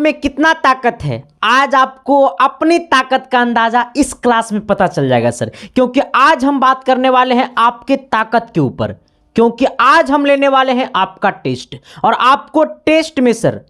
में कितना ताकत है, आज आपको अपनी ताकत का अंदाजा इस क्लास में पता चल जाएगा सर। क्योंकि आज हम बात करने वाले हैं आपके ताकत के ऊपर, क्योंकि आज हम लेने वाले हैं आपका टेस्ट। और आपको टेस्ट में सर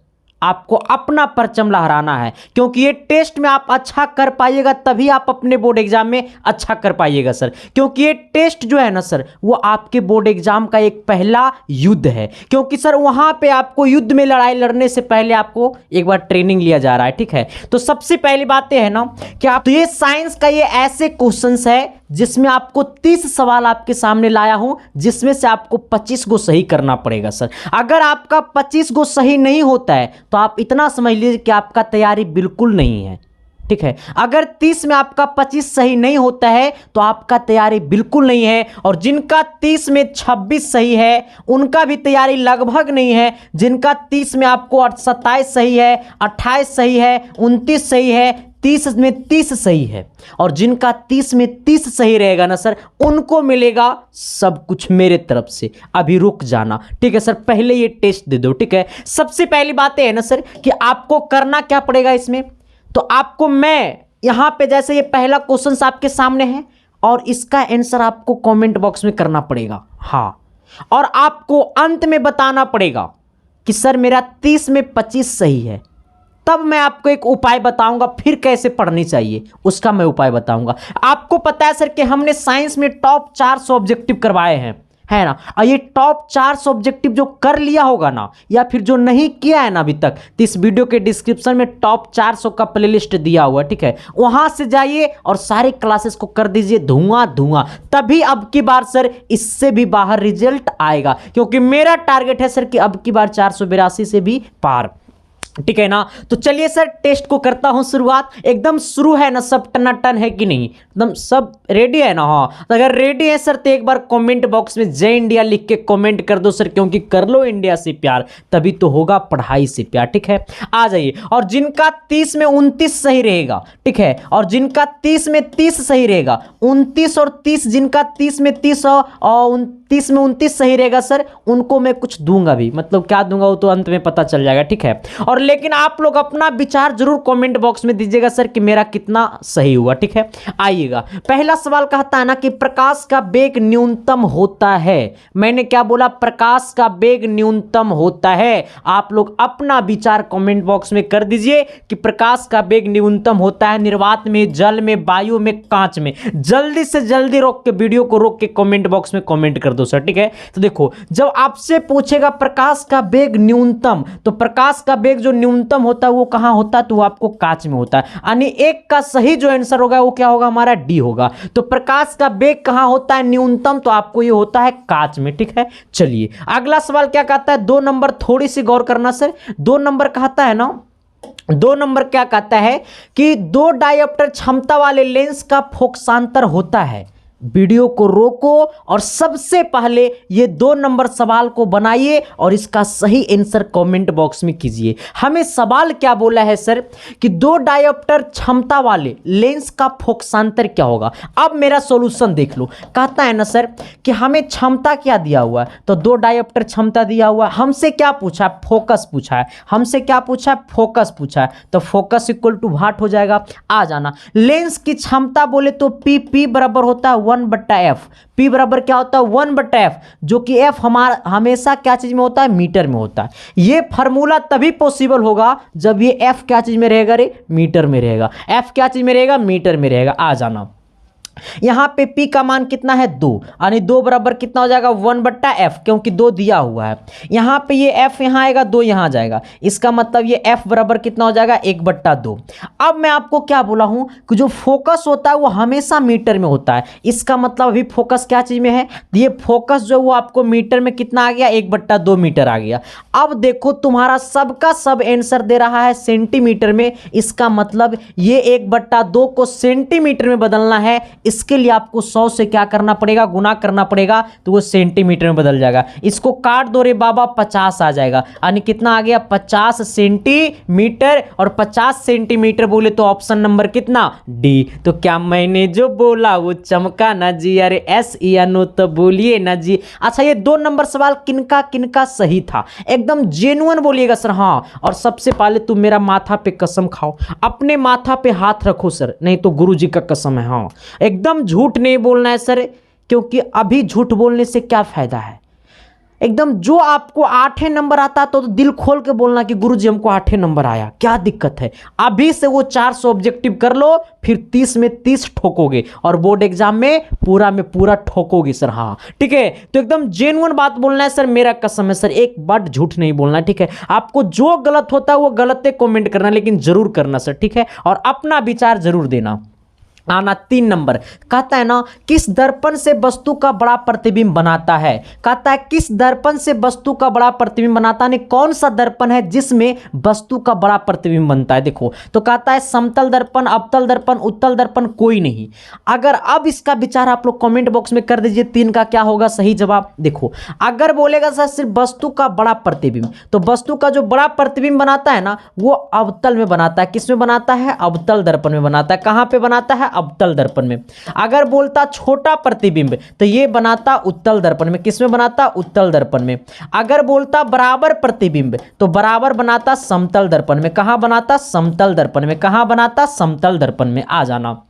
आपको अपना परचम लहराना है, क्योंकि ये टेस्ट में आप अच्छा कर पाइएगा तभी आप अपने बोर्ड एग्जाम में अच्छा कर पाइएगा सर। क्योंकि ये टेस्ट जो है ना सर, वो आपके बोर्ड एग्जाम का एक पहला युद्ध है। क्योंकि सर वहां पे आपको युद्ध में लड़ाई लड़ने से पहले आपको एक बार ट्रेनिंग लिया जा रहा है, ठीक है। तो सबसे पहली बात है ना कि आप, तो ये साइंस का ये ऐसे क्वेश्चंस है जिसमें आपको 30 सवाल आपके सामने लाया हूं, जिसमें से आपको 25 को सही करना पड़ेगा सर। अगर आपका 25 को सही नहीं होता है तो आप इतना समझ लीजिए कि आपका तैयारी बिल्कुल नहीं है, ठीक है। अगर 30 में आपका 25 सही नहीं होता है तो आपका तैयारी बिल्कुल नहीं है। और जिनका 30 में 26 सही है उनका भी तैयारी लगभग नहीं है। जिनका 30 में आपको 27 सही है, 28 सही है, 29 सही है, 30 में 30 सही है, और जिनका 30 में 30 सही रहेगा ना सर, उनको मिलेगा सब कुछ मेरे तरफ से। अभी रुक जाना, ठीक है सर, पहले ये टेस्ट दे दो, ठीक है। सबसे पहली बात है ना सर कि आपको करना क्या पड़ेगा इसमें, तो आपको मैं यहां पे जैसे ये पहला क्वेश्चन आपके सामने है और इसका आंसर आपको कमेंट बॉक्स में करना पड़ेगा, हाँ। और आपको अंत में बताना पड़ेगा कि सर मेरा 30 में 25 सही है, तब मैं आपको एक उपाय बताऊंगा, फिर कैसे पढ़नी चाहिए उसका मैं उपाय बताऊंगा। आपको पता है सर कि हमने साइंस में टॉप 400 ऑब्जेक्टिव करवाए हैं, है ना। और ये टॉप 400 ऑब्जेक्टिव जो कर लिया होगा ना, या फिर जो नहीं किया है ना अभी तक, तो इस वीडियो के डिस्क्रिप्शन में टॉप 400 का प्लेलिस्ट दिया हुआ है, ठीक है। वहां से जाइए और सारे क्लासेस को कर दीजिए धुआं धुआं, तभी अब की बार सर इससे भी बाहर रिजल्ट आएगा। क्योंकि मेरा टारगेट है सर कि अब की बार 482 से भी पार, ठीक है ना। तो चलिए सर टेस्ट को करता हूं शुरुआत। एकदम शुरू है ना, सब टनाटन है कि नहीं, एकदम सब रेडी है ना, हाँ। तो अगर रेडी है सर तो एक बार कमेंट बॉक्स में जय इंडिया लिख के कमेंट कर दो सर, क्योंकि कर लो इंडिया से प्यार तभी तो होगा पढ़ाई से प्यार, ठीक है। आ जाइए। और जिनका 30 में 29 सही रहेगा, ठीक है, और जिनका 30 में 30 सही रहेगा, 29 और 30, जिनका 30 में 30 और 30 में 29 सही रहेगा सर, उनको मैं कुछ दूंगा भी, मतलब क्या दूंगा वो तो अंत में पता चल जाएगा, ठीक है। और लेकिन आप लोग अपना विचार जरूर कमेंट बॉक्स में दीजिएगा सर कि मेरा कितना सही हुआ, ठीक है। आइएगा, पहला सवाल कहता है ना कि प्रकाश का वेग न्यूनतम होता है। मैंने क्या बोला, प्रकाश का वेग न्यूनतम होता है। आप लोग अपना विचार कमेंट बॉक्स में कर दीजिए कि प्रकाश का वेग न्यूनतम होता है निर्वात में, जल में, वायु में, कांच में। जल्दी से जल्दी रोक के वीडियो को रोक के कमेंट बॉक्स में कमेंट कर दो सर, ठीक है। तो देखो, जब आपसे पूछेगा प्रकाश का वेग न्यूनतम, तो प्रकाश का वेग जो न्यूनतम होता है वो कहां होता है, तो वो आपको कांच में होता है। यानी एक का सही जो आंसर होगा वो क्या होगा, हमारा डी होगा। तो प्रकाश का वेग कहां होता है न्यूनतम, तो आपको ये होता है कांच में, ठीक है। चलिए अगला सवाल क्या कहता है, 2 नंबर, थोड़ी सी गौर करना सर। 2 नंबर कहता है ना, 2 नंबर क्या कहता है कि 2 डायोप्टर क्षमता वाले लेंस का फोकसांतर होता है। वीडियो को रोको और सबसे पहले ये 2 नंबर सवाल को बनाइए और इसका सही आंसर कमेंट बॉक्स में कीजिए। हमें सवाल क्या बोला है सर कि 2 डायोप्टर क्षमता वाले लेंस का फोकसांतर क्या होगा। अब मेरा सॉल्यूशन देख लो, कहता है ना सर कि हमें क्षमता क्या दिया हुआ है, तो 2 डायोप्टर क्षमता दिया हुआ है। हमसे क्या पूछा है, फोकस पूछा है। हमसे क्या पूछा है, फोकस पूछा है। तो फोकस इक्वल टू व्हाट हो जाएगा, आ जाना। लेंस की क्षमता बोले तो पी बराबर होता है 1/f। P बराबर क्या होता है, 1/f, जो कि f हमारा हमेशा क्या चीज में होता है, मीटर में होता है। ये फार्मूला तभी पॉसिबल होगा जब ये f क्या चीज में रहेगा रे, मीटर में रहेगा। f क्या चीज में रहेगा, मीटर में रहेगा। आ जाना। यहां पे P का मान कितना है, 2, यानी 2 बराबर कितना हो जाएगा, 1/f, क्योंकि 2 दिया हुआ है। यहां पे ये f यहां आएगा, 2 यहां आ जाएगा। इसका मतलब ये f बराबर कितना हो जाएगा, 1/2। अब मैं आपको क्या बोला हूं कि जो फोकस होता है वो हमेशा मीटर में होता है। इसका मतलब अभी फोकस क्या चीज में है, ये फोकस जो वो आपको मीटर में कितना आ गया, 1/2 मीटर आ गया। अब देखो तुम्हारा सबका सब आंसर दे रहा है सेंटीमीटर में। इसका मतलब ये 1/2 को सेंटीमीटर में बदलना है, इसके लिए आपको 100 से क्या करना पड़ेगा, गुना करना पड़ेगा, तो वो सेंटीमीटर में बदल जाएगा। इसको काट दो रे बाबा, 50 आ जाएगा, यानी कितना आ गया 50 सेंटीमीटर, और 50 सेंटीमीटर बोले तो ऑप्शन नंबर कितना डी। तो क्या मैंने जो बोला वो चमका ना जी, अरे एस या नो तो बोलिए ना जी। अच्छा, ये 2 नंबर सवाल किनका किनका सही था, एकदम जेन्युइन बोलिएगा सर। हाँ, और सबसे पहले तुम मेरा माथा पे कसम खाओ, अपने माथा पे हाथ रखो सर, नहीं तो गुरुजी का कसम है। हाँ, एकदम झूठ नहीं बोलना है सर, क्योंकि अभी झूठ बोलने से क्या फायदा है। एकदम जो आपको 8 नंबर आता तो दिल खोल के बोलना कि गुरुजी हमको 8 नंबर आया, क्या दिक्कत है। अभी से वो 400 ऑब्जेक्टिव कर लो, फिर 30 में 30 ठोकोगे और बोर्ड एग्जाम में पूरा ठोकोगे सर। हाँ ठीक है, तो एकदम जेन्युइन बात बोलना है सर, मेरा कसम है सर, एक बार झूठ नहीं बोलना है। ठीक है, आपको जो गलत होता है वो गलत कमेंट करना, लेकिन जरूर करना सर। ठीक है, और अपना विचार जरूर देना। आना 3 नंबर कहता है ना, किस दर्पण से वस्तु का बड़ा प्रतिबिंब बनाता है। कहता है किस दर्पण से वस्तु का बड़ा प्रतिबिंब बनाता है, नहीं कौन सा दर्पण है जिसमें वस्तु का बड़ा प्रतिबिंब बनता है। देखो तो कहता है समतल दर्पण, अवतल दर्पण, उत्तल दर्पण, कोई नहीं। अगर अब इसका विचार आप लोग कमेंट बॉक्स में कर दीजिए, 3 का क्या होगा सही जवाब। देखो अगर बोलेगा सर सिर्फ वस्तु का बड़ा प्रतिबिंब, तो वस्तु का जो बड़ा प्रतिबिंब बनाता है ना वो अवतल में बनाता है। किस में बनाता है, अवतल दर्पण में बनाता है। कहां पे बनाता है, अवतल दर्पण में। अगर बोलता छोटा प्रतिबिंब तो ये बनाता उत्तल दर्पण में। किसमें बनाता, उत्तल दर्पण में। अगर बोलता बराबर प्रतिबिंब तो बराबर बनाता समतल दर्पण में। कहां बनाता, समतल दर्पण में। कहां बनाता, समतल दर्पण में। आ जाना,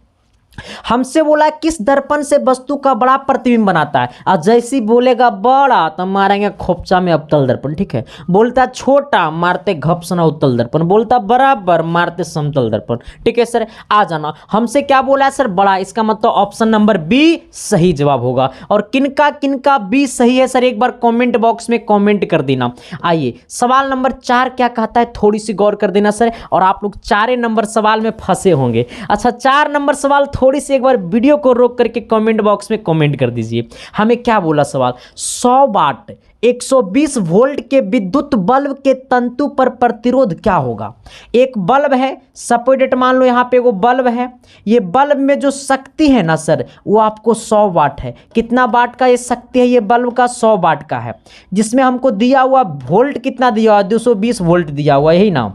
हमसे बोला किस दर्पण से वस्तु का बड़ा प्रतिबिंब बनाता है, और जैसी बोलेगा बड़ा तो मारेंगे खोपचा में अवतल दर्पण। ठीक है, बोलता छोटा मारते घपसना उत्तल दर्पण, बोलता बराबर मारते समतल दर्पण। ठीक है सर, आ जाना। हमसे क्या बोला है सर, बड़ा, इसका मतलब ऑप्शन नंबर बी सही जवाब होगा। और किनका किनका बी सही है सर, एक बार कमेंट बॉक्स में कमेंट कर देना। आइए सवाल नंबर 4 क्या कहता है, थोड़ी सी गौर कर देना सर, और आप लोग 4 नंबर सवाल में फंसे होंगे। अच्छा 4 नंबर सवाल थोड़ी सी एक बार वीडियो को रोक करके कमेंट बॉक्स में कमेंट कर दीजिए। हमें क्या बोला सवाल, 100 वाट 120 वोल्ट के विद्युत बल्ब के तंतु पर प्रतिरोध क्या होगा। एक बल्ब है, सपोजिट मान लो यहाँ पे वो बल्ब है, ये बल्ब में जो शक्ति है ना सर वो आपको 100 वाट है। कितना वाट का ये शक्ति है, ये बल्ब का 100 वाट का है, जिसमें हमको दिया हुआ वोल्ट कितना दिया हुआ, 220 वोल्ट दिया हुआ, यही ना।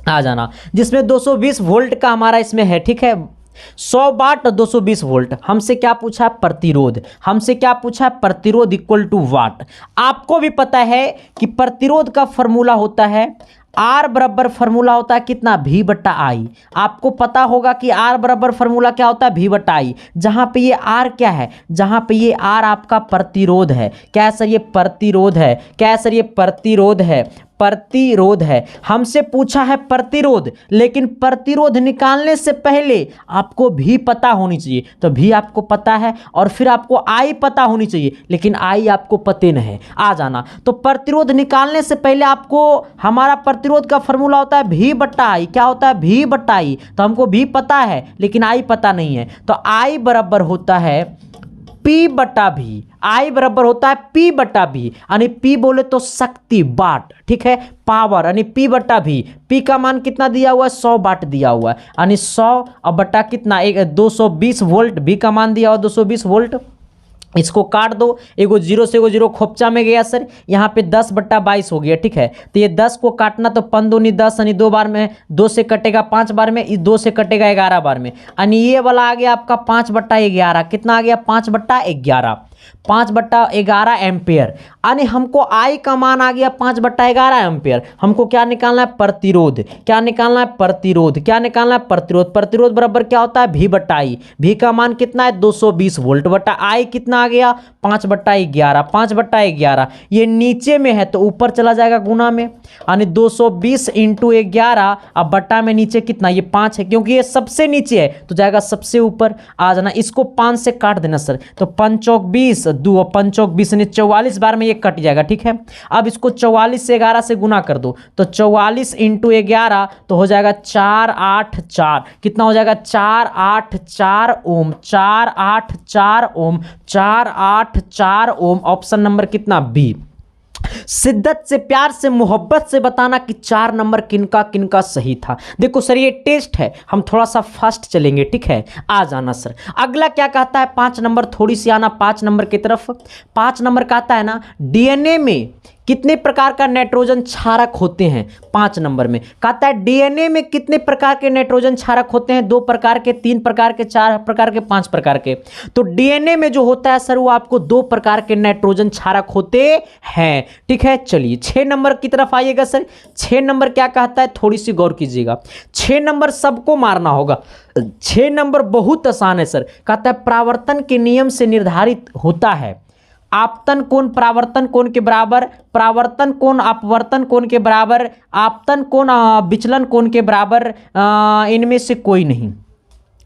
आ जाना, जिसमें 220 वोल्ट का हमारा इसमें है। ठीक है, 100 वाट 220 वोल्ट। हमसे क्या पूछा है, प्रतिरोध। हमसे क्या पूछा है, प्रतिरोध इक्वल टू वाट। आपको भी पता है कि प्रतिरोध का फॉर्मूला होता है आर बराबर फॉर्मूला होता है कितना, भी बट्टा आई। आपको पता होगा कि आर बराबर फॉर्मूला क्या होता है, भी बट्टा आई। जहां पे ये आर क्या है, जहां पे ये आर आपका प्रतिरोध है। क्या है सर, ये प्रतिरोध है। क्या है सर, ये प्रतिरोध है, प्रतिरोध है। हमसे पूछा है प्रतिरोध, लेकिन प्रतिरोध निकालने से पहले आपको भी पता होनी चाहिए। तो भी आपको पता है, और फिर आपको आई पता होनी चाहिए, लेकिन आई आपको पते नहीं है। आ जाना, तो प्रतिरोध निकालने से पहले आपको, हमारा प्रतिरोध का फॉर्मूला होता है भी बट्टा आई। क्या होता है, भी बट्टा आई। तो हमको भी पता है लेकिन आई पता नहीं है, तो आई बराबर होता है पी बटा भी। आई बराबर होता है पी बटा भी, यानी पी बोले तो शक्ति, वाट। ठीक है, पावर, यानी पी बटा भी। पी का मान कितना दिया हुआ है, 100 वाट दिया हुआ है, यानी 100 और बटा कितना, 220 वोल्ट। भी का मान दिया हुआ 220 वोल्ट। इसको काट दो, एगो जीरो से एगो जीरो खोपचा में गया सर, यहाँ पे 10/22 हो गया। ठीक है, तो ये 10 को काटना तो 5 दूनी 10, यानी 2 बार में 2 से कटेगा 5 बार में, इस 2 से कटेगा 11 बार में, यानी ये वाला आ गया आपका 5/11। कितना आ गया, 5/11, 5/11 एम्पियर। यानी हमको आई का मान आ गया 5/11 एम्पियर। हमको क्या निकालना है, प्रतिरोध। क्या निकालना है, प्रतिरोध। क्या निकालना है, प्रतिरोध। प्रतिरोध बराबर क्या होता है, भी बटा आई। भी का मान कितना है, 220 वोल्ट, बटा आई कितना आ गया, 5/11। 5/11 ये नीचे में है तो ऊपर चला जाएगा गुना में, यानी 220 × 11। अब बट्टा में नीचे कितना, ये 5 है, क्योंकि ये सबसे नीचे है तो जाएगा सबसे ऊपर। आ जाना, इसको 5 से काट देना सर, तो 5 चौक 20, 2 5 चौक 20, यानी 44 बार में ये कट जाएगा। ठीक है, अब इसको 44 से 11 से गुना कर दो, तो 44 × 11 तो हो जाएगा 484। कितना हो जाएगा, 484 ओम। 484 ओम, 484 ओम। ऑप्शन नंबर कितना, बी। शिद्दत से, प्यार से, मोहब्बत से बताना कि 4 नंबर किनका किनका सही था। देखो सर ये टेस्ट है, हम थोड़ा सा फास्ट चलेंगे, ठीक है। आ जाना सर। अगला क्या कहता है 5 नंबर, थोड़ी सी आना 5 नंबर की तरफ। 5 नंबर कहता है ना डीएनए में कितने प्रकार का नाइट्रोजन क्षारक होते हैं। 5 नंबर में कहता है डीएनए में कितने प्रकार के नाइट्रोजन क्षारक होते हैं। 2 प्रकार के, 3 प्रकार के, 4 प्रकार के, 5 प्रकार के। तो डीएनए में जो होता है सर वो आपको 2 प्रकार के नाइट्रोजन क्षारक होते हैं, ठीक है। चलिए 6 नंबर की तरफ आइएगा सर। 6 नंबर क्या कहता है, थोड़ी सी गौर कीजिएगा। 6 नंबर सबको मारना होगा। 6 नंबर बहुत आसान है सर। कहता है परावर्तन के नियम से निर्धारित होता है आपतन कोण परावर्तन कोण के बराबर, परावर्तन कोण अपवर्तन कोण के बराबर, आपतन कोण विचलन कोण के बराबर, इनमें से कोई नहीं।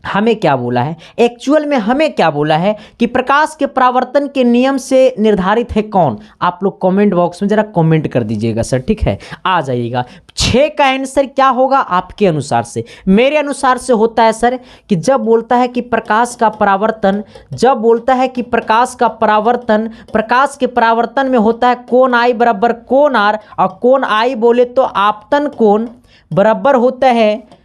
हमें क्या बोला है एक्चुअल में, हमें क्या बोला है कि प्रकाश के परावर्तन के नियम से निर्धारित है कौन। आप लोग कमेंट बॉक्स में जरा कमेंट कर दीजिएगा सर, ठीक है। आ जाइएगा 6 का आंसर क्या होगा आपके अनुसार से। मेरे अनुसार से होता है सर कि जब बोलता है कि प्रकाश का परावर्तन, जब बोलता है कि प्रकाश का परावर्तन, प्रकाश के परावर्तन में होता है कोण आई बराबर कोण आर, और कोण आई बोले तो आपतन कोण बराबर होता है,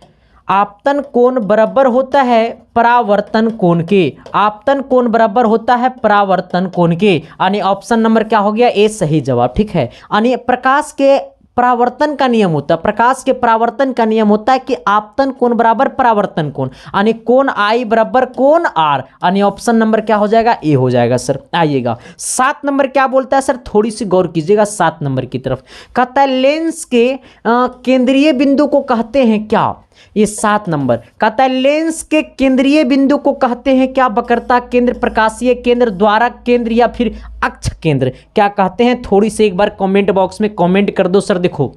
आपतन कोण बराबर होता है परावर्तन कोण के, आपतन कोण बराबर होता है परावर्तन कोण के। यानी ऑप्शन नंबर क्या हो गया, ए सही जवाब, ठीक है। यानी प्रकाश के परावर्तन का नियम होता है, प्रकाश के परावर्तन का नियम होता है कि आपतन कोण बराबर परावर्तन कोण, यानी कोण आई बराबर कोण आर, यानी ऑप्शन नंबर क्या हो जाएगा, ए हो जाएगा सर। आइएगा 7 नंबर क्या बोलता है सर, थोड़ी सी गौर कीजिएगा 7 नंबर की तरफ। कहता है लेंस के केंद्रीय बिंदु को कहते हैं क्या। ये 7 नंबर कहता है लेंस के केंद्रीय बिंदु को कहते हैं क्या। वक्रता केंद्र, प्रकाशीय केंद्र, द्वारक केंद्र या फिर अक्ष केंद्र, क्या कहते हैं। थोड़ी सी एक बार कमेंट बॉक्स में कमेंट कर दो सर। देखो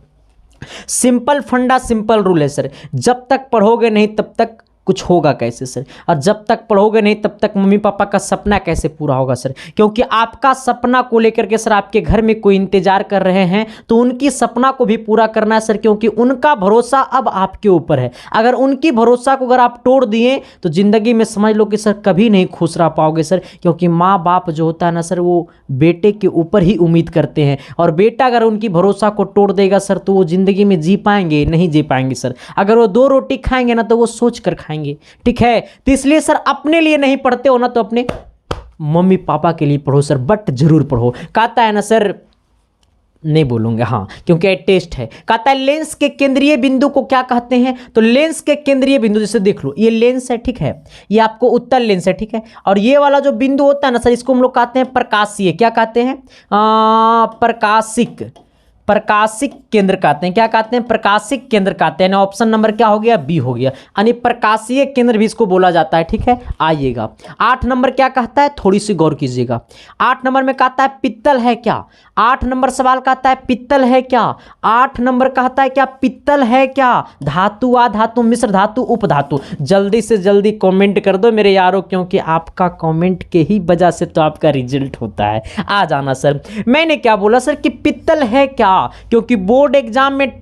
सिंपल फंडा, सिंपल रूल है सर। जब तक पढ़ोगे नहीं तब तक कुछ होगा कैसे सर, और जब तक पढ़ोगे नहीं तब तक मम्मी पापा का सपना कैसे पूरा होगा सर। क्योंकि आपका सपना को लेकर के सर आपके घर में कोई इंतजार कर रहे हैं, तो उनकी सपना को भी पूरा करना है सर, क्योंकि उनका भरोसा अब आपके ऊपर है। अगर उनकी भरोसा को अगर आप तोड़ दिए तो ज़िंदगी में समझ लो कि सर कभी नहीं खुश रह पाओगे सर। क्योंकि माँ बाप जो होता है ना सर, वो बेटे के ऊपर ही उम्मीद करते हैं, और बेटा अगर उनकी भरोसा को तोड़ देगा सर तो वो ज़िंदगी में जी पाएंगे, नहीं जी पाएंगे सर। अगर वो 2 रोटी खाएंगे ना तो वो सोच कर खाएंगे, ठीक है। तो इसलिए सर अपने लिए नहीं पढ़ते हो ना तो अपने मम्मी पापा के लिए पढ़ो सर, बट जरूर पढ़ो। कहता है ना सर, नहीं बोलूंगा हाँ क्योंकि टेस्ट है। कहता है लेंस के केंद्रीय बिंदु को क्या कहते हैं। तो लेंस के केंद्रीय बिंदु, जैसे देख लो ये लेंस है, ठीक है, ये आपको उत्तल लेंस है, ठीक है। और ये वाला जो बिंदु होता है ना सर, इसको हम लोग कहते हैं प्रकाशीय, क्या कहते हैं, प्रकाशिक, प्रकाशिक केंद्र कहते हैं। क्या कहते हैं, प्रकाशिक केंद्र कहते हैं। ऑप्शन नंबर क्या हो गया, बी हो गया, यानी प्रकाशीय केंद्र भी इसको बोला जाता है, ठीक है। आइएगा 8 नंबर क्या कहता है, थोड़ी सी गौर कीजिएगा। 8 नंबर में कहता है पित्तल है क्या। 8 नंबर सवाल कहता है पित्तल है क्या। 8 नंबर कहता है क्या पित्तल है क्या। धातु, अधातु, मिश्र धातु, उपधातु। जल्दी से जल्दी कमेंट कर दो मेरे यारों, क्योंकि आपका कमेंट के ही वजह से तो आपका रिजल्ट होता है। आ जाना सर। मैंने क्या बोला सर कि पित्तल है क्या, क्योंकि बोर्ड एग्जाम में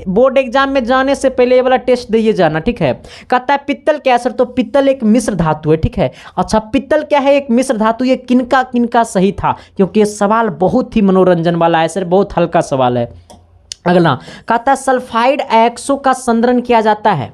बोर्ड एग्जाम में जाने से पहले ये वाला टेस्ट दिए जाना, ठीक है। कहता है पित्तल क्या है सर, तो पित्तल एक मिश्र धातु है, ठीक है। अच्छा पित्तल क्या है, एक मिश्र धातु। ये किनका किनका सही था, क्योंकि ये सवाल बहुत ही मनोरंजन वाला है सर, बहुत हल्का सवाल है। अगला कहता है सल्फाइड आयक्सो का संद्रण किया जाता है।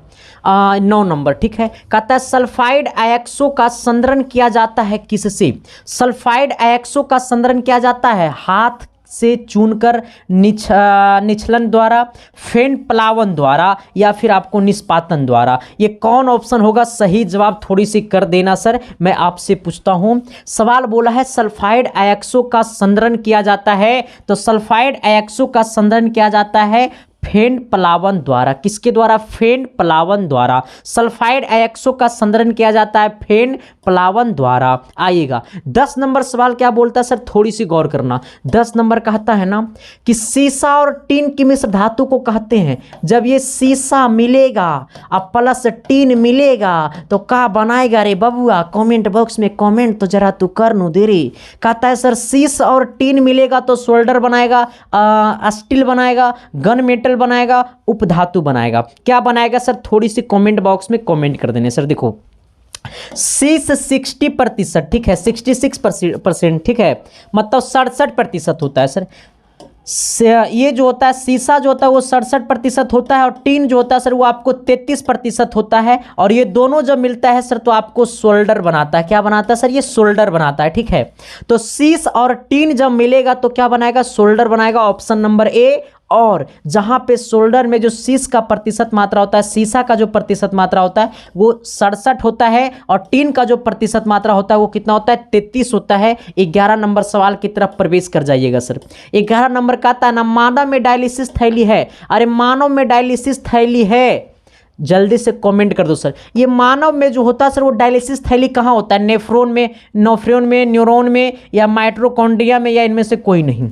9 नंबर, ठीक है। कहता है सल्फाइड आयक्सो का संद्रण किया जाता है किससे। सल्फाइड आयक्सो का संद्रण किया जाता है हाथ से चूनकर, निछलन द्वारा, फेन प्लावन द्वारा, या फिर आपको निष्पातन द्वारा। ये कौन ऑप्शन होगा सही जवाब, थोड़ी सी कर देना सर। मैं आपसे पूछता हूं, सवाल बोला है सल्फाइड आयक्सो का संद्रण किया जाता है, तो सल्फाइड आयक्सो का संद्रण किया जाता है फेन प्लावन द्वारा। किसके द्वारा, फेन प्लावन द्वारा। सल्फाइड आयक्सो का संद्रण किया जाता है फेन प्लावन द्वारा। आइएगा 10 नंबर सवाल क्या बोलता है सर, थोड़ी सी गौर करना। 10 नंबर कहता है ना कि सीसा और टीन की मिश्र धातु को कहते हैं। जब ये सीसा मिलेगा अब प्लस टीन मिलेगा तो क्या बनाएगा रे बबुआ, कमेंट बॉक्स में कमेंट तो जरा तू कर नू दे रे। कहता है सर सीस और टीन मिलेगा तो सोल्डर बनाएगा, स्टील बनाएगा, गन मेटल बनाएगा, उपधातु बनाएगा। क्या बनाएगा सर, थोड़ी सी कमेंट बॉक्स में कमेंट कर देने सर। देखो शीश 60%, ठीक है, 66%, ठीक है, मतलब 67% होता है सर। ये जो होता है सीसा जो होता है वो 67% होता है, और टीन जो होता है सर वो आपको 33% होता है, और ये दोनों जब मिलता है सर तो आपको सोल्डर बनाता है। क्या बनाता है सर? ये सोल्डर बनाता है, ठीक है। तो सीस और टीन जब मिलेगा तो क्या बनाएगा? सोल्डर बनाएगा, ऑप्शन नंबर ए। और जहां पे सोल्डर में जो सीस का प्रतिशत मात्रा होता है, सीसा का जो प्रतिशत मात्रा होता है वो 67 होता है, और टीन का जो प्रतिशत मात्रा होता है वो कितना होता है? 33 होता है। 11 नंबर सवाल की तरफ प्रवेश कर जाइएगा सर। 11 नंबर का आता है ना, मानव में डायलिसिस थैली है। अरे मानव में डायलिसिस थैली है, जल्दी से कमेंट कर दो सर। ये मानव में जो होता है सर वो डायलिसिस थैली कहाँ होता है? नेफ्रॉन में, नोफ्रॉन में, न्यूरॉन में, या माइटोकॉन्ड्रिया में, या इनमें से कोई नहीं?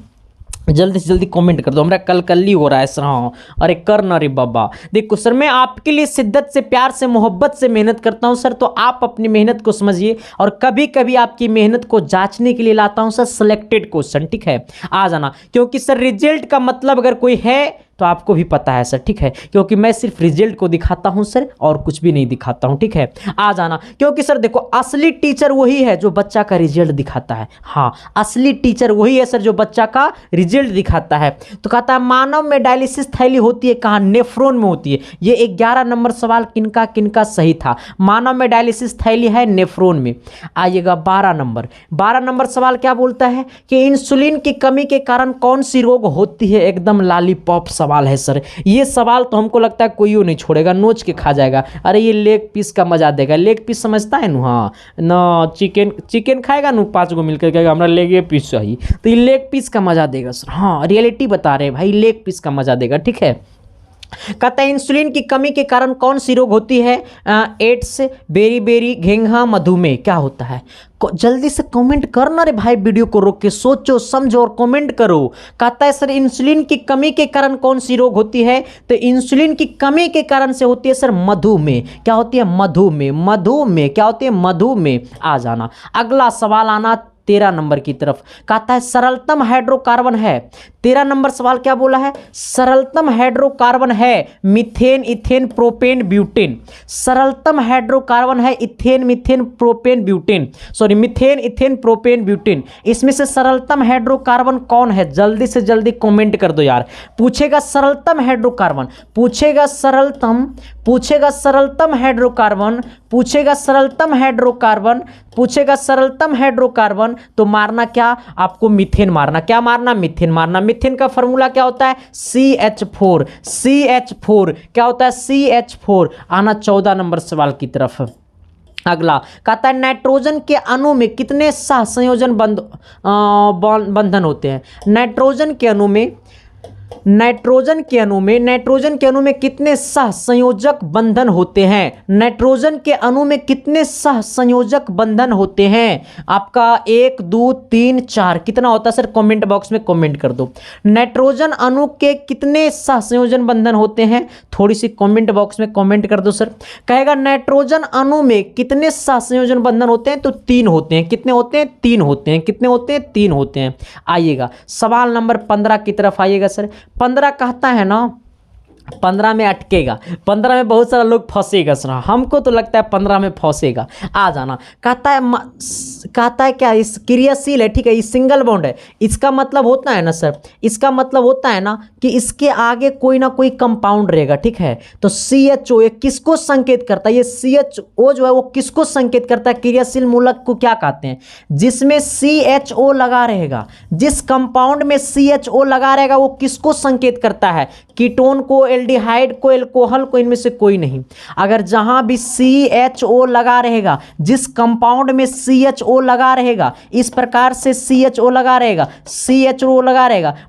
जल्दी से जल्दी कमेंट कर दो, हमारा कल हो रहा है सर। हाँ अरे कर ना रे बाबा। देखो सर मैं आपके लिए शिद्दत से, प्यार से, मोहब्बत से मेहनत करता हूं सर, तो आप अपनी मेहनत को समझिए, और कभी कभी आपकी मेहनत को जांचने के लिए लाता हूं सर सिलेक्टेड क्वेश्चन, ठीक है। आ जाना, क्योंकि सर रिजल्ट का मतलब अगर कोई है तो आपको भी पता है सर, ठीक है, क्योंकि मैं सिर्फ रिजल्ट को दिखाता हूं सर और कुछ भी नहीं दिखाता हूं, ठीक है। आ जाना, क्योंकि सर देखो असली टीचर वही है जो बच्चा का रिजल्ट दिखाता है। हाँ असली टीचर वही है सर जो बच्चा का रिजल्ट दिखाता है। तो कहता है मानव में डायलिसिस थैली होती है कहाँ? नेफ्रॉन में होती है। ये 11 नंबर सवाल किनका किनका सही था? मानव में डायलिसिस थैली है नेफ्रॉन में। आइएगा 12 नंबर। 12 नंबर सवाल क्या बोलता है कि इंसुलिन की कमी के कारण कौन सी रोग होती है? एकदम लॉलीपॉप सवाल है सर। ये सवाल तो हमको लगता है कोई नहीं छोड़ेगा, नोच के खा जाएगा। अरे ये लेग पीस का मजा देगा। लेग पीस समझता है नु? हाँ ना, चिकन खाएगा नु 5 गो मिलकर कहेगा हमारा लेग पीस चाहिए, तो ये लेग पीस का मजा देगा सर। हाँ रियलिटी बता रहे हैं भाई, लेग पीस का मजा देगा, ठीक है। कहता है इंसुलिन की कमी के कारण कौन सी रोग होती है? एड्स, बेरी, घेंघा, मधुमेह। क्या होता है? जल्दी से कमेंट करना रे भाई, वीडियो को रोक के सोचो समझो और कमेंट करो। कहता है सर इंसुलिन की कमी के कारण कौन सी रोग होती है? तो इंसुलिन की कमी के कारण से होती है सर मधुमेह। क्या होती है? मधुमेह। क्या होती है? मधुमेह। आ जाना, अगला सवाल आना 13 नंबर की तरफ। कहता है सरलतम हाइड्रोकार्बन है। 13 नंबर सवाल क्या बोला है? सरलतम हाइड्रोकार्बन है मीथेन, इथेन, प्रोपेन, ब्यूटेन। सरलतम हाइड्रोकार्बन है ethane, methane, propane, butane. Sorry methane, ethane, propane, butane. इसमें से सरलतम हाइड्रोकार्बन कौन है? जल्दी से जल्दी कमेंट कर दो यार। पूछेगा सरलतम हाइड्रोकार्बन, पूछेगा सरलतम हाइड्रोकार्बन, पूछेगा सरलतम हाइड्रोकार्बन, तो मारना क्या? आपको मीथेन मारना। क्या मारना? मीथेन मारना। मीथेन का फॉर्मूला क्या होता है? CH4। क्या होता है? CH4। आना 14 नंबर सवाल की तरफ। अगला कहता है नाइट्रोजन के अणु में कितने सहसंयोजन बंधन होते हैं? नाइट्रोजन के अणु में कितने सहसंयोजक बंधन होते हैं? नाइट्रोजन के अणु में कितने सहसंयोजक बंधन होते हैं? आपका 1 2 3 4 कितना होता है सर? कमेंट बॉक्स में कमेंट कर दो। नाइट्रोजन अणु के कितने सहसंयोजन बंधन होते हैं? थोड़ी सी कमेंट बॉक्स में कमेंट कर दो सर। कहेगा नाइट्रोजन अणु में कितने सहसंयोजन बंधन होते हैं? तो 3 होते हैं। कितने होते हैं? 3 होते हैं। कितने होते हैं? 3 होते हैं। आइएगा सवाल नंबर 15 की तरफ आइएगा सर। 15 कहता है ना, 15 में अटकेगा, 15 में बहुत सारा लोग फंसेगा सर। हमको तो लगता है 15 में फंसेगा। आ जाना, कहता है क्या? इस क्रियाशील है, ठीक है, ये सिंगल बॉन्ड है। इसका मतलब होता है ना सर, इसका मतलब होता है ना कि इसके आगे कोई ना कोई कंपाउंड रहेगा, ठीक है। तो CHO ये किसको संकेत करता है? ये CHO जो है वो किसको संकेत करता है? क्रियाशील मूलक को क्या कहते हैं? जिसमें CHO लगा रहेगा, जिस कंपाउंड में CHO लगा रहेगा वो किसको संकेत करता है? कीटोन को, एल्डिहाइड को, एल्कोहल को, इनमें से कोई नहीं। अगर जहां भी CHO लगा रहेगा, जिस कंपाउंड में CHO लगा रहेगा, इस प्रकार से CHO लगा रहेगा,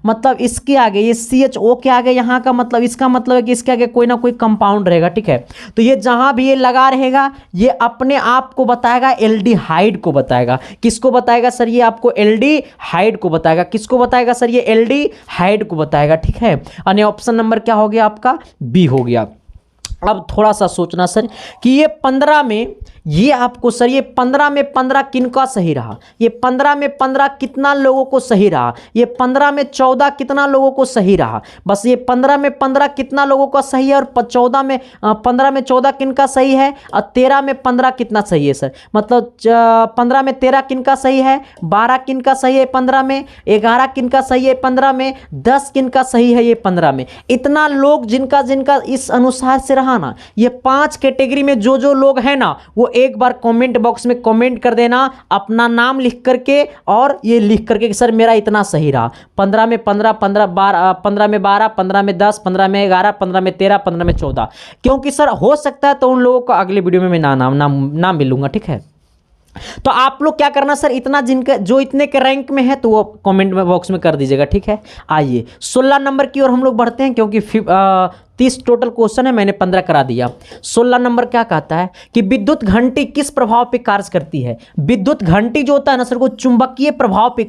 मतलब इसके आगे, ये CHO के आगे यहाँ का मतलब, इसका मतलब है कि इसके आगे कोई ना कोई कंपाउंड रहेगा, ठीक है। तो ये जहां भी ये लगा रहेगा ये अपने आप को बताएगा एल्डिहाइड को बताएगा। किसको बताएगा सर? ये आपको एल्डिहाइड को बताएगा। किसको बताएगा सर? ये एल्डिहाइड को बताएगा, ठीक है। यानी ऑप्शन नंबर क्या हो गया आपका? बी हो गया। अब थोड़ा सा सोचना सर कि ये 15 में, ये आपको सर ये 15 में 15 किनका सही रहा, ये 15 में 15 कितना लोगों को सही रहा, ये 15 में 14 कितना लोगों को सही रहा, बस ये 15 में 15 कितना लोगों का सही है और 14 में 15 में 14 किनका सही है और 13 में 15 कितना सही है सर, मतलब 15 में 13 किनका सही है, 12 किनका सही है 15 में, 11 किनका सही है 15 में, 10 किनका सही है ये 15 में। इतना लोग जिनका जिनका इस अनुसार से रहा ना, ये 5 कैटेगरी में जो जो लोग हैं ना वो एक बार कमेंट बॉक्स में कमेंट कर देना अपना नाम लिख करके और ये लिख करके कि सर मेरा इतना सही रहा, 15 में 15, 15 12, 15 में 12, 15 में 10, 15 में 11, 15 में 13, 15 में 14, क्योंकि सर हो सकता है तो उन लोगों को अगले वीडियो में मैं नाम मिलूंगा, ठीक है। तो आप लोग क्या करना सर, इतना जिनके जो इतने के रैंक में है तो वो कमेंट बॉक्स में कर दीजिएगा, ठीक है। आइए 16 नंबर की ओर हम लोग बढ़ते हैं, क्योंकि 30 टोटल क्वेश्चन है, मैंने 15 करा दिया। 16 नंबर क्या कहता है कि विद्युत घंटी किस प्रभाव पे कार्य करती है। विद्युत घंटी जो होता है ना सर वो चुंबकीय प्रभाव पे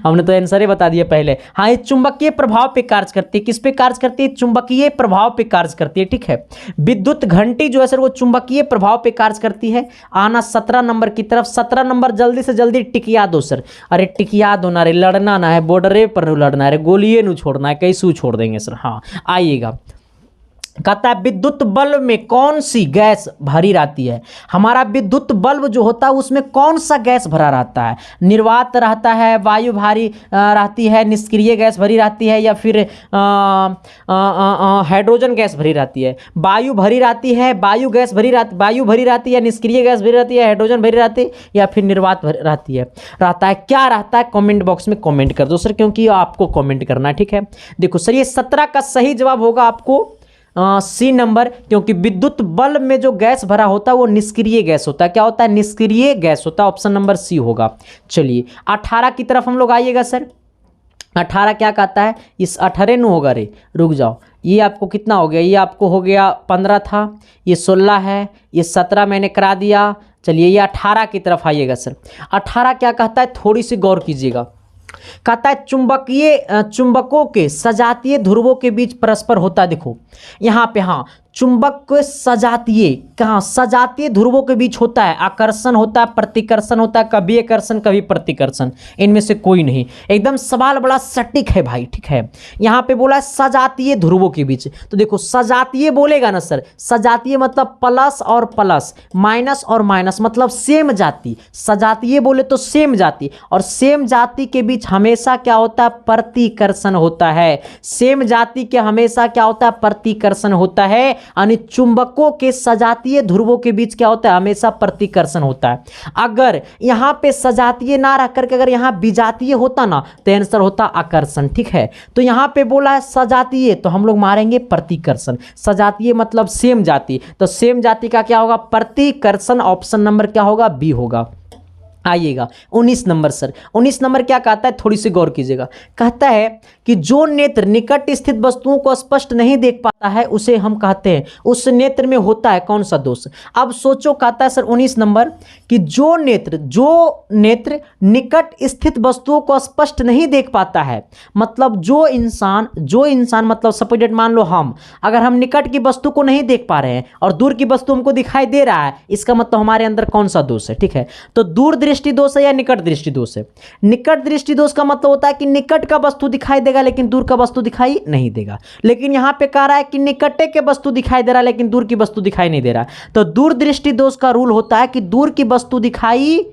हमने तो आंसर ही बता दिया पहले। हाँ, ये चुंबकीय प्रभाव पे कार्य करती है। किस पे कार्य करती है? चुंबकीय प्रभाव पे कार्य करती है, ठीक है। विद्युत घंटी जो है सर वो चुंबकीय प्रभाव पे कार्य करती है। आना 17 नंबर की तरफ। 17 नंबर जल्दी से जल्दी टिकिया दो सर। अरे टिकिया दो ना रे, लड़ना ना है, बॉर्डरे पर लड़ना है रे, गोलिए नहीं छोड़ना है, कैसे छोड़ देंगे सर। हाँ आइएगा, कहता है विद्युत बल्ब में कौन सी गैस भरी रहती है। हमारा विद्युत बल्ब जो होता है उसमें कौन सा गैस भरा रहता है? निर्वात रहता है, वायु भारी रहती है, निष्क्रिय गैस भरी रहती है, या फिर हाइड्रोजन गैस भरी रहती है। वायु भरी रहती है, वायु भरी रहती है, निष्क्रिय गैस भरी रहती है, हाइड्रोजन भरी रहती है, या फिर निर्वात रहती है। रहता है क्या रहता है? कमेंट बॉक्स में कमेंट कर दो सर, क्योंकि आपको कमेंट करना है, ठीक है। देखो सर ये 17 का सही जवाब होगा आपको सी नंबर, क्योंकि विद्युत बल्ब में जो गैस भरा होता है वो निष्क्रिय गैस होता है। क्या होता है? निष्क्रिय गैस होता है। ऑप्शन नंबर सी होगा। चलिए 18 की तरफ हम लोग आइएगा सर। 18 क्या कहता है? इस 18 नु होगा रे, रुक जाओ, ये आपको कितना हो गया? ये आपको हो गया 15 था, ये 16 है, ये 17 मैंने करा दिया। चलिए ये 18 की तरफ आइएगा सर। 18 क्या कहता है? थोड़ी सी गौर कीजिएगा। कहता है चुंबकों के सजातीय ध्रुवों के बीच परस्पर होता है। देखो यहाँ पे, हाँ, चुंबक के सजातीय, कहाँ? सजातीय ध्रुवों के बीच होता है, आकर्षण होता है, प्रतिकर्षण होता है, कभी आकर्षण कभी प्रतिकर्षण, इनमें से कोई नहीं। एकदम सवाल बड़ा सटीक है भाई, ठीक है। यहाँ पे बोला है सजातीय ध्रुवों के बीच, तो देखो सजातीय बोलेगा ना सर, सजातीय मतलब प्लस और प्लस, माइनस और माइनस, मतलब सेम जाति। सजातीय बोले तो सेम जाति, और सेम जाति के बीच हमेशा क्या होता है? प्रतिकर्षण होता है। सेम जाति के हमेशा क्या होता है? प्रतिकर्षण होता है। यानी चुंबकों के सजातीय ध्रुवों के बीच क्या होता है? हमेशा प्रतिकर्षण होता है। अगर यहां पे सजातीय ना रह करके अगर यहां विजातीय होता ना तो आंसर होता आकर्षण, ठीक है। तो यहां पे बोला है सजातीय, तो हम लोग मारेंगे प्रतिकर्षण। सजातीय मतलब सेम जाति, तो सेम जाति का क्या होगा? प्रतिकर्षण। ऑप्शन नंबर क्या होगा? बी होगा। आइएगा 19 नंबर सर। 19 नंबर क्या कहता है? थोड़ी सी गौर कीजिएगा। कहता है कि जो नेत्र निकट स्थित वस्तुओं को स्पष्ट नहीं देख पाता है उसे हम कहते हैं, उस नेत्र में होता है कौन सा दोष? अब सोचो, कहता है सर 19 नंबर कि जो नेत्र निकट स्थित वस्तुओं को स्पष्ट नहीं देख पाता है, मतलब जो इंसान मतलब सपोजेट मान लो हम, अगर हम निकट की वस्तु को नहीं देख पा रहे हैं और दूर की वस्तु हमको दिखाई दे रहा है, इसका मतलब हमारे अंदर कौन सा दोष है, ठीक है। तो दूर दृष्टि दोष है या निकट दृष्टि दोष है? निकट दृष्टि दोष का मतलब होता है कि निकट का वस्तु दिखाई देगा लेकिन दूर का वस्तु दिखाई नहीं देगा। लेकिन यहां पे कह रहा है कि निकटे के वस्तु दिखाई दे रहा है लेकिन दूर की वस्तु दिखाई नहीं दे रहा। तो दूर दृष्टि दोष का रूल होता है कि दूर की वस्तु दिखाई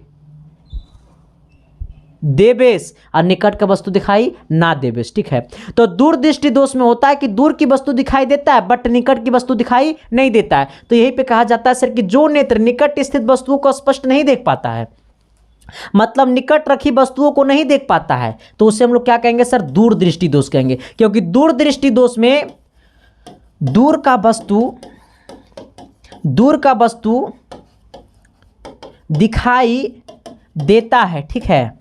देबेस और निकट का वस्तु दिखाई ना देबेस, ठीक है। तो दूर दृष्टि दोष में होता है कि दूर की वस्तु दिखाई देता है बट निकट की वस्तु दिखाई नहीं देता है। तो यही पे कहा जाता है सर कि जो नेत्र निकट स्थित वस्तुओं को स्पष्ट नहीं देख पाता है, मतलब निकट रखी वस्तुओं को नहीं देख पाता है, तो उसे हम लोग क्या कहेंगे सर? दूर दृष्टि दोष कहेंगे। क्योंकि दूर दृष्टि दोष में दूर का वस्तु दिखाई देता है, ठीक है,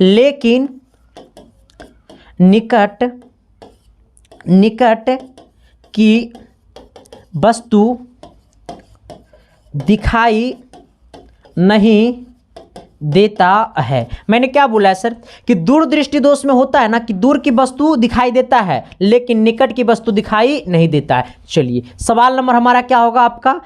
लेकिन निकट की वस्तु दिखाई नहीं देता है। मैंने क्या बोला है सर कि दूरदृष्टि दोष में होता है ना कि दूर की वस्तु दिखाई देता है लेकिन निकट की वस्तु दिखाई नहीं देता है। चलिए सवाल नंबर हमारा क्या होगा आपका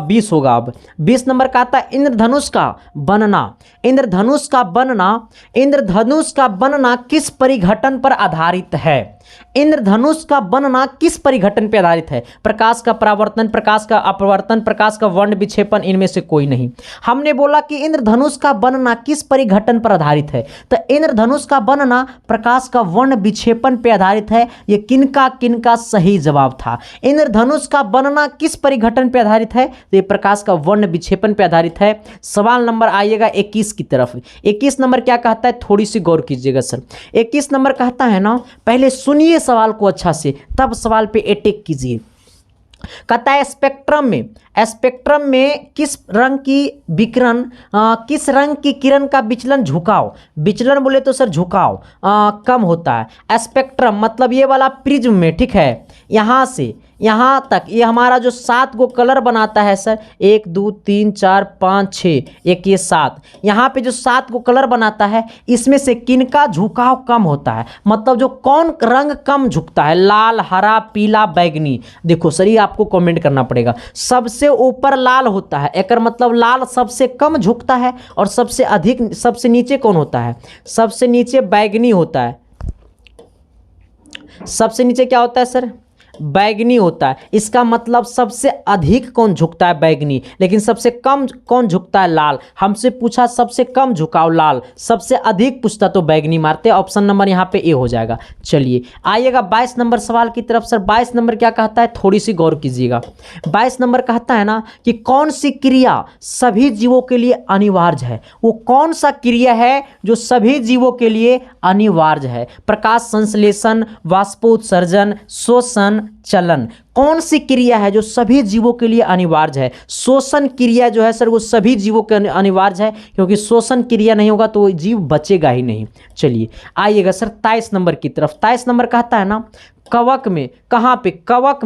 20 होगा। अब 20 नंबर का आता है इंद्रधनुष का बनना। इंद्रधनुष का बनना, इंद्रधनुष का बनना किस परिघटन पर आधारित है? इंद्रधनुष का बनना किस परिघटन पर आधारित है? प्रकाश का परावर्तन, प्रकाश का अपवर्तन, प्रकाश का वर्ण विक्षेपण, इनमें से कोई नहीं। हमने बोला कि इंद्रधनुष का बनना किस परिघटन पर आधारित है, तो इंद्रधनुष का बनना प्रकाश का वर्ण विक्षेपण पर आधारित है। यह किनका सही जवाब था। इंद्रधनुष का बनना किस परिघटन पर आधारित है, तो यह प्रकाश का वर्ण विक्षेपण पर आधारित है। सवाल नंबर आइएगा 21 की तरफ। 21 नंबर क्या कहता है, थोड़ी सी गौर कीजिएगा सर। 21 नंबर कहता है ना, पहले सुनिए सवाल को अच्छा से, तब सवाल पे अटैक कीजिए। कहता है स्पेक्ट्रम में किस रंग की विकिरण, किस रंग की किरण का विचलन झुकाव, विचलन बोले तो सर झुकाव कम होता है। स्पेक्ट्रम मतलब ये वाला प्रिज्म में, ठीक है, यहाँ से यहाँ तक ये हमारा जो 7 गो कलर बनाता है सर, 1 2 3 4 5 6, एक ये 7, यहाँ पे जो 7 गो कलर बनाता है इसमें से किनका झुकाव कम होता है, मतलब जो कौन रंग कम झुकता है, लाल, हरा, पीला, बैगनी। देखो सर ये आपको कमेंट करना पड़ेगा। सबसे ऊपर लाल होता है, एक मतलब लाल सबसे कम झुकता है, और सबसे अधिक, सबसे नीचे कौन होता है, सबसे नीचे बैगनी होता है। सबसे नीचे क्या होता है सर, बैगनी होता है। इसका मतलब सबसे अधिक कौन झुकता है, बैगनी, लेकिन सबसे कम कौन झुकता है, लाल। हमसे पूछा सबसे कम झुकाव लाल, सबसे अधिक पूछता तो बैगनी मारते। ऑप्शन नंबर यहाँ पे ए हो जाएगा। चलिए आइएगा 22 नंबर सवाल की तरफ। सर 22 नंबर क्या कहता है, थोड़ी सी गौर कीजिएगा। 22 नंबर कहता है ना कि कौन सी क्रिया सभी जीवों के लिए अनिवार्य है। वो कौन सा क्रिया है जो सभी जीवों के लिए अनिवार्य है? प्रकाश संश्लेषण, वाष्पोत्सर्जन, शोषण, चलन। कौन सी क्रिया है जो सभी जीवों के लिए अनिवार्य है? शोषण क्रिया जो है सर वो सभी जीवों के अनिवार्य है, क्योंकि शोषण क्रिया नहीं होगा तो जीव बचेगा ही नहीं। चलिए आइएगा सर 23 नंबर की तरफ। 23 नंबर कहता है ना, कवक में, कहाँ पे, कवक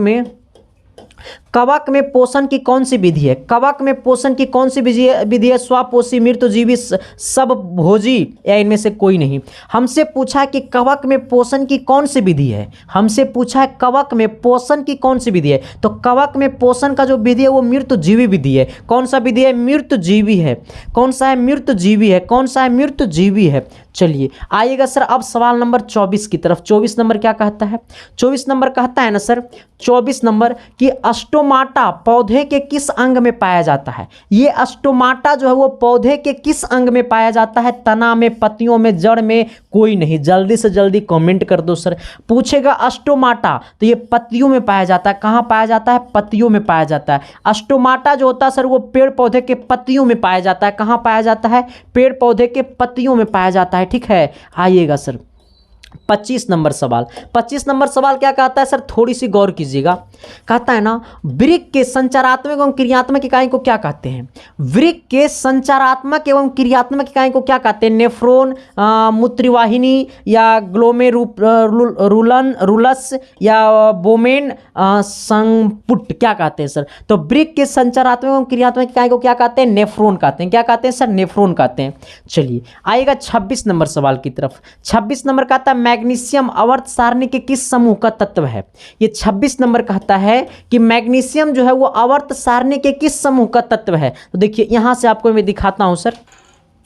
में पोषण की कौन सी विधि है? कवक में पोषण की कौन सी विधि है? स्वपोषी, मृतजीवी, सब भोजी, या इनमें से कोई नहीं। हमसे पूछा कि कवक में पोषण की कौन सी विधि है। हमसे पूछा है कवक में पोषण की कौन सी विधि है, तो कवक में पोषण का जो विधि है वो मृतजीवी विधि है। कौन सा विधि है? मृतजीवी है। कौन सा है? मृतजीवी है। कौन सा है? मृतजीवी है। चलिए आइएगा सर अब सवाल नंबर 24 की तरफ। 24 नंबर क्या कहता है? 24 नंबर कहता है ना सर, 24 नंबर कि स्टोमाटा पौधे के किस अंग में पाया जाता है? ये स्टोमाटा जो है वो पौधे के किस अंग में पाया जाता है? तना में, पत्तियों में, जड़ में, कोई नहीं। जल्दी से जल्दी कमेंट कर दो सर। पूछेगा स्टोमाटा तो ये पत्तियों में पाया जाता है। कहाँ पाया जाता है? पत्तियों में पाया जाता है। स्टोमाटा जो होता है सर वो पेड़ पौधे के पत्तियों में पाया जाता है। कहाँ पाया जाता है? पेड़ पौधे के पत्तियों में पाया जाता है। ठीक है, आइएगा सर 25 नंबर सवाल। 25 नंबर सवाल क्या कहता है सर, थोड़ी सी गौर कीजिएगा। कहता है ना, वृक्क के संचारात्मक एवं क्रियात्मक इकाई को क्या कहते हैं? वृक्क के संचारात्मक एवं क्रियात्मक इकाई को क्या कहते हैं? नेफ्रॉन, मूत्रवाहिनी, या ग्लोमेरुलस, या बोमेन संपुट, क्या कहते हैं सर? तो वृक्क के संचारात्मक एवं क्रियात्मक इकाई को क्या कहते हैं? नेफ्रॉन कहते हैं। क्या कहते हैं सर? नेफ्रॉन कहते हैं। चलिए आइएगा 26 नंबर सवाल की तरफ। 26 नंबर कहता है मैग्नीशियम आवर्त सारणी के किस समूह का तत्व है? ये 26 नंबर कहता है कि मैग्नीशियम जो है वो आवर्त सारणी के किस समूह का तत्व है। तो देखिए यहां से आपको मैं दिखाता हूं सर।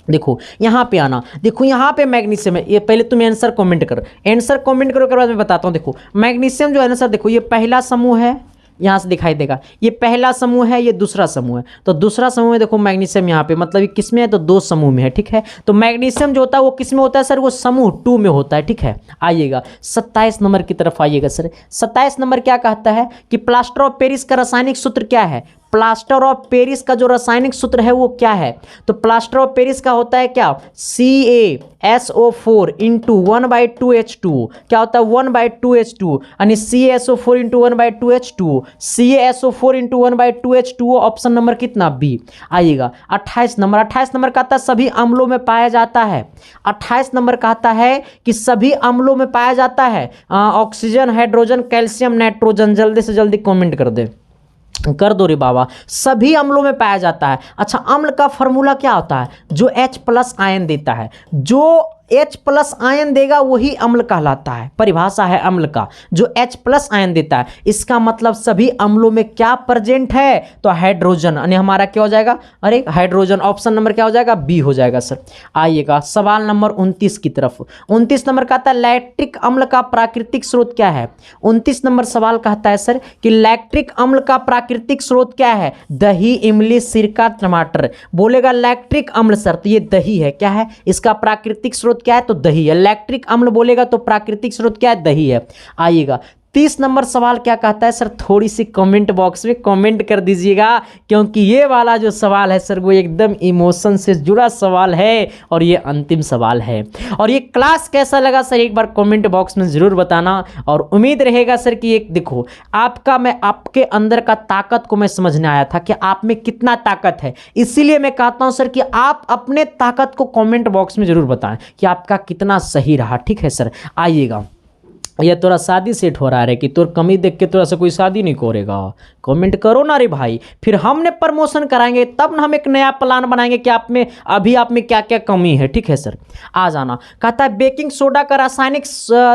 देखो यहाँ पे आना, देखो यहाँ पे मैग्नीशियम है। ये पहले तुम आंसर कमेंट करो, आंसर कमेंट करो के बाद मैं बताता हूँ। देखो मैग्नीशियम जो है ना सर, देखो ये पहला समूह है, यहाँ से दिखाई देगा, ये पहला समूह है, ये दूसरा समूह है। तो दूसरा समूह में देखो मैग्नीशियम यहाँ पे, मतलब ये किस में है? तो 2 समूह में है। ठीक है, तो मैग्नीशियम जो होता है वो किस में होता है सर? वो समूह 2 में होता है। ठीक है, आइएगा 27 नंबर की तरफ आइएगा सर। 27 नंबर क्या कहता है कि प्लास्टर ऑफ पेरिस का रासायनिक सूत्र क्या है? प्लास्टर ऑफ पेरिस का जो रासायनिक सूत्र है वो क्या है? तो प्लास्टर ऑफ पेरिस का होता है क्या? CaSO4 into 1/2H2। क्या होता है? 1/2H2, यानी CaSO4 into 1/2H2। CaSO4 into 1/2H2। Option number कितना? बी। आइएगा 28 नंबर। 28 नंबर कहता है सभी अम्लों में पाया जाता है। 28 नंबर कहता है कि सभी अम्लों में पाया जाता है ऑक्सीजन, हाइड्रोजन, कैल्शियम, नाइट्रोजन। जल्दी से जल्दी कमेंट कर दे। कर दो रे बाबा, सभी अम्लों में पाया जाता है। अच्छा, अम्ल का फॉर्मूला क्या होता है? जो H+ आयन देता है, जो H+ आयन देगा वही अम्ल कहलाता है। परिभाषा है अम्ल का, जो H+ आयन देता है। इसका मतलब सभी अम्लों में क्या प्रेजेंट है? तो हाइड्रोजन, यानी हमारा क्या हो जाएगा? अरे हाइड्रोजन। ऑप्शन नंबर क्या हो जाएगा? बी हो जाएगा सर। आइएगा सवाल नंबर 29 की तरफ। 29 नंबर कहता है लैक्टिक अम्ल का प्राकृतिक स्रोत क्या है? 29 नंबर सवाल कहता है सर कि लैक्टिक अम्ल का प्राकृतिक स्रोत क्या है? दही, इमली, सिरका, टमाटर। बोलेगा लैक्टिक अम्ल सर, तो ये दही है। क्या है इसका प्राकृतिक स्रोत? क्या है? तो दही है। लैक्टिक अम्ल बोलेगा तो प्राकृतिक स्रोत क्या है? दही है। आइएगा 30 नंबर सवाल क्या कहता है सर? थोड़ी सी कमेंट बॉक्स में कमेंट कर दीजिएगा, क्योंकि ये वाला जो सवाल है सर वो एकदम इमोशन से जुड़ा सवाल है और ये अंतिम सवाल है। और ये क्लास कैसा लगा सर एक बार कमेंट बॉक्स में ज़रूर बताना। और उम्मीद रहेगा सर कि एक देखो मैं आपके अंदर का ताकत को मैं समझने आया था कि आप में कितना ताकत है। इसीलिए मैं कहता हूँ सर कि आप अपने ताकत को कमेंट बॉक्स में ज़रूर बताएं कि आपका कितना सही रहा। ठीक है सर। आइएगा, ये तोरा शादी सेट हो रहा है कि तोर कमी देख के तोरा से कोई शादी नहीं करेगा? कमेंट करो ना रे भाई, फिर हमने प्रमोशन कराएंगे, तब ना हम एक नया प्लान बनाएंगे कि आप में क्या क्या कमी है। ठीक है सर। आ जाना। कहता है बेकिंग सोडा का रासायनिक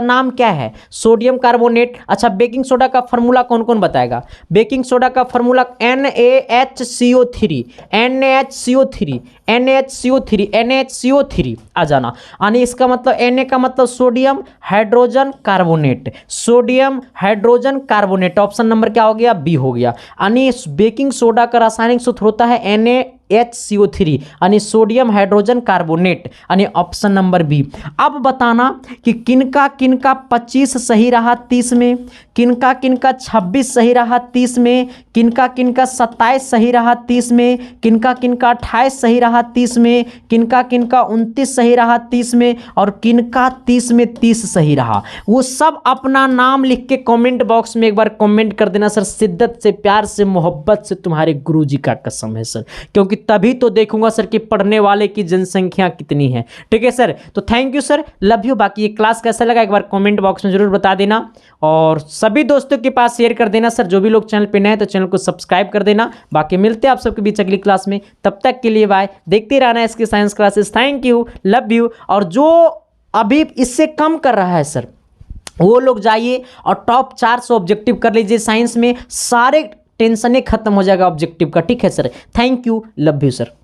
नाम क्या है? Sodium carbonate. अच्छा, बेकिंग सोडा का फार्मूला कौन कौन बताएगा? बेकिंग सोडा का formula NaHCO3, NaHCO3, NaHCO3, NaHCO3। आ जाना। यानी इसका मतलब Na का मतलब sodium hydrogen carbonate, sodium hydrogen carbonate. Option number क्या हो गया? बी हो गया। यानी बेकिंग सोडा का रासायनिक सूत्र होता है NaHCO3, यानी सोडियम हाइड्रोजन कार्बोनेट, यानी ऑप्शन नंबर बी। अब बताना कि किनका किनका 25 सही रहा 30 में, किनका किनका 26 सही रहा 30 में, किनका किनका 27 सही रहा 30 में, किनका किनका 28 सही रहा 30 में, किनका किनका 29 सही रहा 30 में, और किनका 30 में 30 सही रहा। वो सब अपना नाम लिख के कमेंट बॉक्स में एक बार कमेंट कर देना सर। शिद्दत से, प्यार से, मोहब्बत से, तुम्हारे गुरुजी का कसम है सर, क्योंकि तभी तो देखूंगा सर कि पढ़ने वाले की जनसंख्या कितनी है। ठीक है सर। तो thank you sir, love you. बाकी ये क्लास कैसा लगा एक बार कमेंट बॉक्स में जरूर बता देना, और सभी दोस्तों के पास शेयर कर देना सर। जो भी लोग चैनल पे नए हैं तो चैनल को सब्सक्राइब कर देना। बाकी मिलते हैं आप सबके बीच अगली क्लास में, तब तक के लिए बाय। देखते रहना इसकी science classes. Thank you, love you. और जो अभी इससे कम कर रहा है सर, वो लोग जाइए और टॉप 400 ऑब्जेक्टिव कर लीजिए साइंस में, सारे टेंशनें खत्म हो जाएगा ऑब्जेक्टिव का। ठीक है sir. Thank you, love you sir.